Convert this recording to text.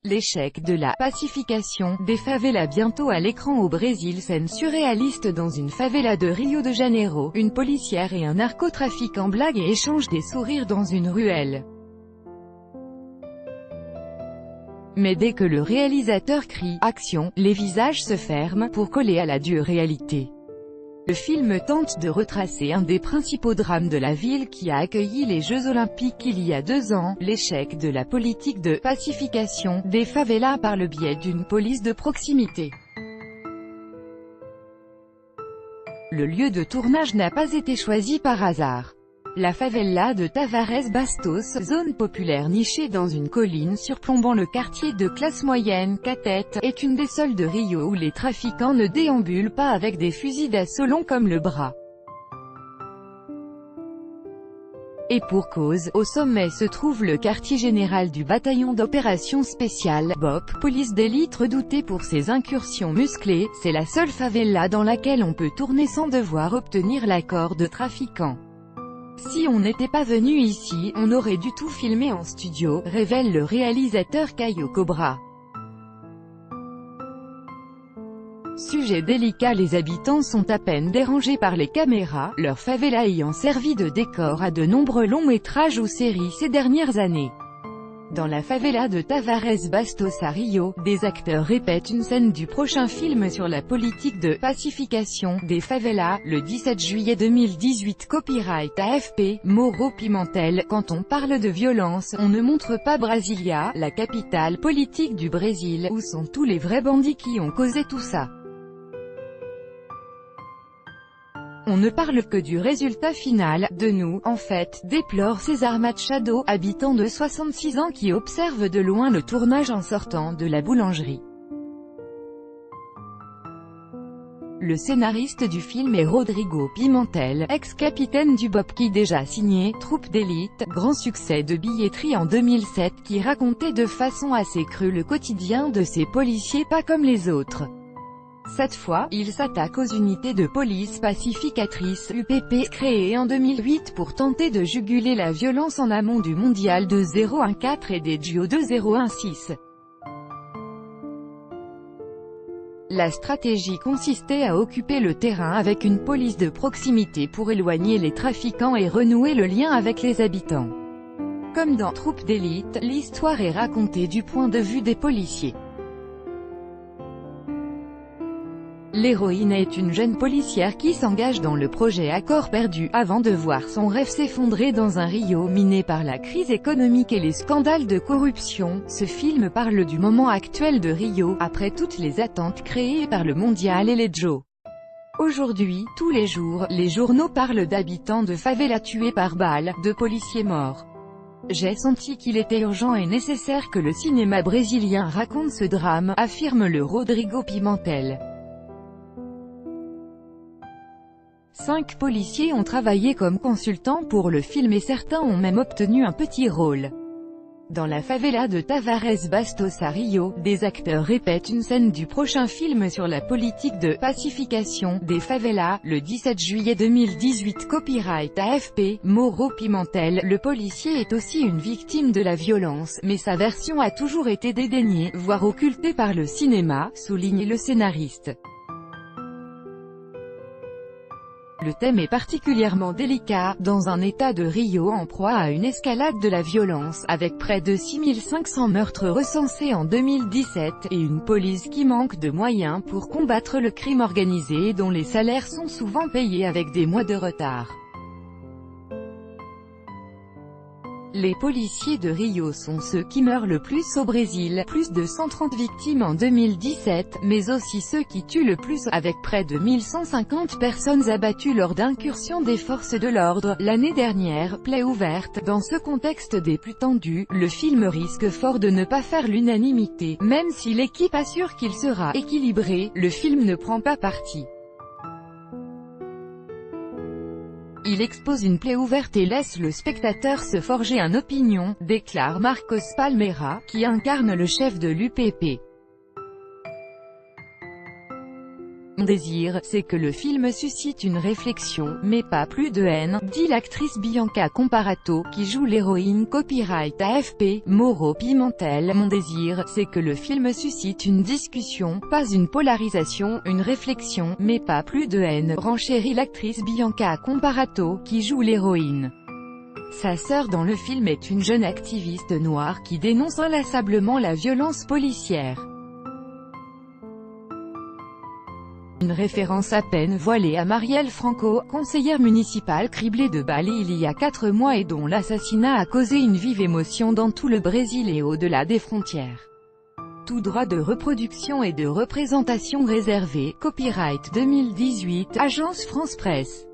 L'échec de la pacification des favelas bientôt à l'écran au Brésil. Scène surréaliste dans une favela de Rio de Janeiro. Une policière et un narcotrafiquant blaguent et échangent des sourires dans une ruelle. Mais dès que le réalisateur crie « Action », les visages se ferment, pour coller à la dure réalité. Le film tente de retracer un des principaux drames de la ville qui a accueilli les Jeux Olympiques il y a 2 ans, l'échec de la politique de pacification des favelas par le biais d'une police de proximité. Le lieu de tournage n'a pas été choisi par hasard. La favela de Tavares Bastos, zone populaire nichée dans une colline surplombant le quartier de classe moyenne Catete, est une des seules de Rio où les trafiquants ne déambulent pas avec des fusils d'assaut longs comme le bras. Et pour cause, au sommet se trouve le quartier général du bataillon d'opérations spéciales, BOP, police d'élite redoutée pour ses incursions musclées. C'est la seule favela dans laquelle on peut tourner sans devoir obtenir l'accord de trafiquants. Si on n'était pas venu ici, on aurait dû tout filmer en studio, révèle le réalisateur Caio Cobra. Sujet délicat, les habitants sont à peine dérangés par les caméras, leur favela ayant servi de décor à de nombreux longs métrages ou séries ces dernières années. Dans la favela de Tavares Bastos à Rio, des acteurs répètent une scène du prochain film sur la politique de pacification des favelas, le 17 juillet 2018. Copyright AFP, Mauro Pimentel. Quand on parle de violence, on ne montre pas Brasilia, la capitale politique du Brésil, où sont tous les vrais bandits qui ont causé tout ça. On ne parle que du résultat final, de nous, en fait, déplore César Machado, habitant de 66 ans qui observe de loin le tournage en sortant de la boulangerie. Le scénariste du film est Rodrigo Pimentel, ex-capitaine du BOP qui déjà signé « Troupe d'élite », grand succès de billetterie en 2007 qui racontait de façon assez crue le quotidien de ces policiers pas comme les autres. Cette fois, il s'attaque aux unités de police pacificatrices UPP, créées en 2008 pour tenter de juguler la violence en amont du mondial 2014 et des JO 2016. La stratégie consistait à occuper le terrain avec une police de proximité pour éloigner les trafiquants et renouer le lien avec les habitants. Comme dans Troupe d'élite, l'histoire est racontée du point de vue des policiers. L'héroïne est une jeune policière qui s'engage dans le projet Accord perdu, avant de voir son rêve s'effondrer dans un Rio miné par la crise économique et les scandales de corruption. Ce film parle du moment actuel de Rio, après toutes les attentes créées par le mondial et les JO. Aujourd'hui, tous les jours, les journaux parlent d'habitants de favelas tués par balles, de policiers morts. J'ai senti qu'il était urgent et nécessaire que le cinéma brésilien raconte ce drame, affirme le Rodrigo Pimentel. 5 policiers ont travaillé comme consultants pour le film et certains ont même obtenu un petit rôle. Dans la favela de Tavares Bastos à Rio, des acteurs répètent une scène du prochain film sur la politique de pacification des favelas, le 17 juillet 2018. Copyright AFP, Mauro Pimentel. Le policier est aussi une victime de la violence, mais sa version a toujours été dédaignée, voire occultée par le cinéma, souligne le scénariste. Le thème est particulièrement délicat, dans un état de Rio en proie à une escalade de la violence, avec près de 6500 meurtres recensés en 2017, et une police qui manque de moyens pour combattre le crime organisé et dont les salaires sont souvent payés avec des mois de retard. Les policiers de Rio sont ceux qui meurent le plus au Brésil, plus de 130 victimes en 2017, mais aussi ceux qui tuent le plus, avec près de 1150 personnes abattues lors d'incursions des forces de l'ordre, l'année dernière, plaie ouverte. Dans ce contexte des plus tendus, le film risque fort de ne pas faire l'unanimité, même si l'équipe assure qu'il sera équilibré, le film ne prend pas parti. Il expose une plaie ouverte et laisse le spectateur se forger une opinion, déclare Marcos Palmeira, qui incarne le chef de l'UPP. Mon désir, c'est que le film suscite une réflexion, mais pas plus de haine, dit l'actrice Bianca Comparato, qui joue l'héroïne. Copyright AFP, Mauro Pimentel. Mon désir, c'est que le film suscite une discussion, pas une polarisation, une réflexion, mais pas plus de haine, renchérit l'actrice Bianca Comparato, qui joue l'héroïne. Sa sœur dans le film est une jeune activiste noire qui dénonce inlassablement la violence policière. Une référence à peine voilée à Marielle Franco, conseillère municipale criblée de balles il y a 4 mois et dont l'assassinat a causé une vive émotion dans tout le Brésil et au-delà des frontières. Tout droit de reproduction et de représentation réservé. Copyright 2018, Agence France Presse.